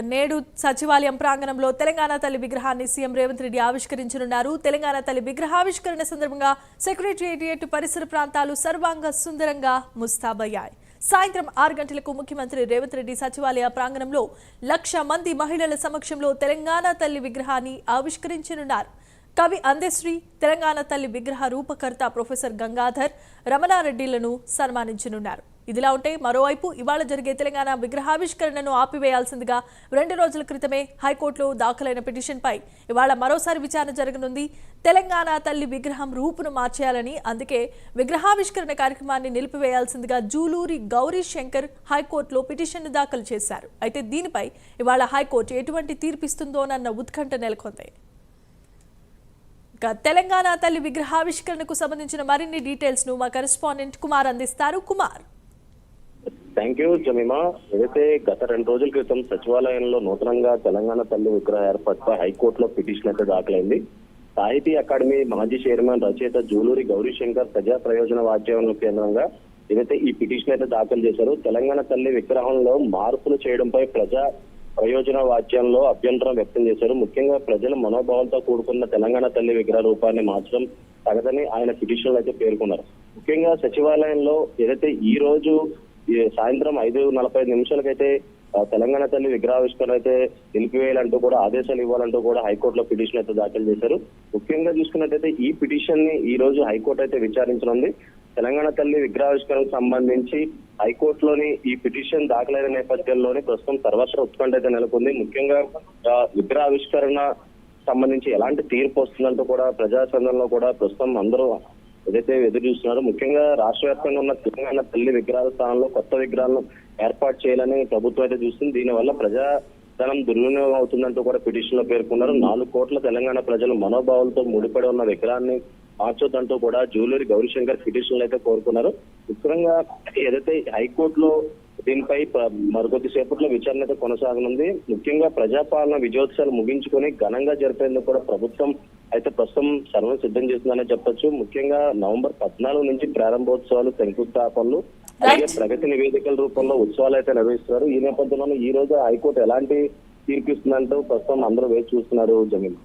నేడు సచివాలయం ప్రాంగణంలో తెలంగాణ తల్లి విగ్రహాన్ని సీఎం రేవంత్ రెడ్డి ఆవిష్కరించనున్నారు. తెలంగాణ తల్లి విగ్రహావిష్కరణ సందర్భంగా సెక్రటేరియట్ పరిసర ప్రాంతాలు సర్వాంగ సుందరంగా ముస్తాబయ్యాయి. సాయంత్రం 6 గంటలకు ముఖ్యమంత్రి రేవంత్ రెడ్డి సచివాలయ ప్రాంగణంలో 1,00,000 మంది మహిళల సమక్షంలో తెలంగాణ తల్లి విగ్రహాన్ని ఆవిష్కరించనున్నారు. కవి అందశ్రీ, తెలంగాణ తల్లి విగ్రహ రూపకర్త ప్రొఫెసర్ గంగాధర్ రమణారెడ్డిలను సన్మానించనున్నారు. ఇదిలా ఉంటే మరోవైపు ఇవాళ జరిగే తెలంగాణ విగ్రహావిష్కరణను ఆపివేయాల్సిందిగా 2 రోజుల క్రితమే హైకోర్టులో దాఖలైన పిటిషన్పై ఇవాళ మరోసారి విచారణ జరగనుంది. తెలంగాణ తల్లి విగ్రహం రూపును మార్చేయాలని, అందుకే విగ్రహావిష్కరణ కార్యక్రమాన్ని నిలిపివేయాల్సిందిగా జూలూరి గౌరీ శంకర్ హైకోర్టులో పిటిషన్ను దాఖలు చేశారు. అయితే దీనిపై ఇవాళ హైకోర్టు ఎటువంటి తీర్పిస్తుందోనన్న ఉత్కంఠ నెలకొంది. తెలంగాణ తల్లి విగ్రహావిష్కరణకు సంబంధించిన మరిన్ని డీటెయిల్స్ ను మా కరెస్పాండెంట్ కుమార్ అందిస్తారు. కుమార్. Thank you Jemima. ఏదైతే గత 2 రోజుల క్రితం సచివాలయంలో నూతనంగా తెలంగాణ తల్లి విగ్రహ ఏర్పాటుపై హైకోర్టులో పిటిషన్ అయితే దాఖలైంది. సాహితీ అకాడమీ మాజీ చైర్మన్ రచయిత జూలూరి గౌరీశంకర్ ప్రజా ప్రయోజన వాద్యాలను కేంద్రంగా ఏదైతే ఈ పిటిషన్ అయితే దాఖలు చేశారు. తెలంగాణ తల్లి విగ్రహంలో మార్పులు చేయడంపై ప్రజా ప్రయోజన వాద్యంలో అభ్యంతరం వ్యక్తం చేశారు. ముఖ్యంగా ప్రజల మనోభావాలతో కూడుకున్న తెలంగాణ తల్లి విగ్రహ రూపాన్ని మార్చడం తగదని ఆయన పిటిషన్లు అయితే పేర్కొన్నారు. ముఖ్యంగా సచివాలయంలో ఏదైతే ఈ రోజు సాయంత్రం 5:45 తెలంగాణ తల్లి విగ్రహావిష్కరణ అయితే నిలిపివేయాలంటూ కూడా ఆదేశాలు ఇవ్వాలంటూ కూడా హైకోర్టులో పిటిషన్ అయితే దాఖలు చేశారు. ముఖ్యంగా చూసుకున్నట్టయితే ఈ పిటిషన్ ని ఈ రోజు హైకోర్టు అయితే విచారించనుంది. తెలంగాణ తల్లి విగ్రహావిష్కరణకు సంబంధించి హైకోర్టులోని ఈ పిటిషన్ దాఖలైన నేపథ్యంలోనే ప్రస్తుతం సర్వత్రా ఉత్కంఠ అయితే నెలకొంది. ముఖ్యంగా విగ్రహావిష్కరణ సంబంధించి ఎలాంటి తీర్పు వస్తుందంటూ కూడా ప్రజాస్పందనలో కూడా ప్రస్తుతం అందరూ ఏదైతే ఎదురు చూస్తున్నారు. ముఖ్యంగా రాష్ట్ర వ్యాప్తంగా ఉన్న తెలంగాణ తల్లి విగ్రహాల స్థానంలో కొత్త విగ్రహాలను ఏర్పాటు చేయాలని ప్రభుత్వం అయితే చూస్తుంది. దీనివల్ల ప్రజాధనం దుర్వినియోగం అవుతుందంటూ కూడా పిటిషన్ లో పేర్కొన్నారు. 4 కోట్ల తెలంగాణ ప్రజలు మనోభావాలతో ముడిపడి ఉన్న విగ్రహాన్ని మార్చొద్దంటూ కూడా జూలూరి గౌరీశంకర్ పిటిషన్లు అయితే కోరుకున్నారు. ముఖ్యంగా ఏదైతే హైకోర్టులో దీనిపై మరికొద్దిసేపట్లో విచారణ అయితే కొనసాగనుంది. ముఖ్యంగా ప్రజాపాలన విజయోత్సవాలు ముగించుకొని ఘనంగా జరిపేందుకు కూడా ప్రభుత్వం అయితే ప్రస్తుతం సర్వం సిద్ధం చేస్తుందనే చెప్పొచ్చు. ముఖ్యంగా నవంబర్ 14 నుంచి ప్రారంభోత్సవాలు, శంకుస్థాపనలు, అలాగే ప్రగతి నివేదికల రూపంలో ఉత్సవాలు అయితే నిర్వహిస్తున్నారు. ఈ నేపథ్యంలో ఈ రోజు హైకోర్టు ఎలాంటి తీర్పు ఇస్తుందంటూ ప్రస్తుతం అందరూ వేచి చూస్తున్నారు. జమీన్.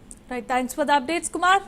Thanks for the updates Kumar.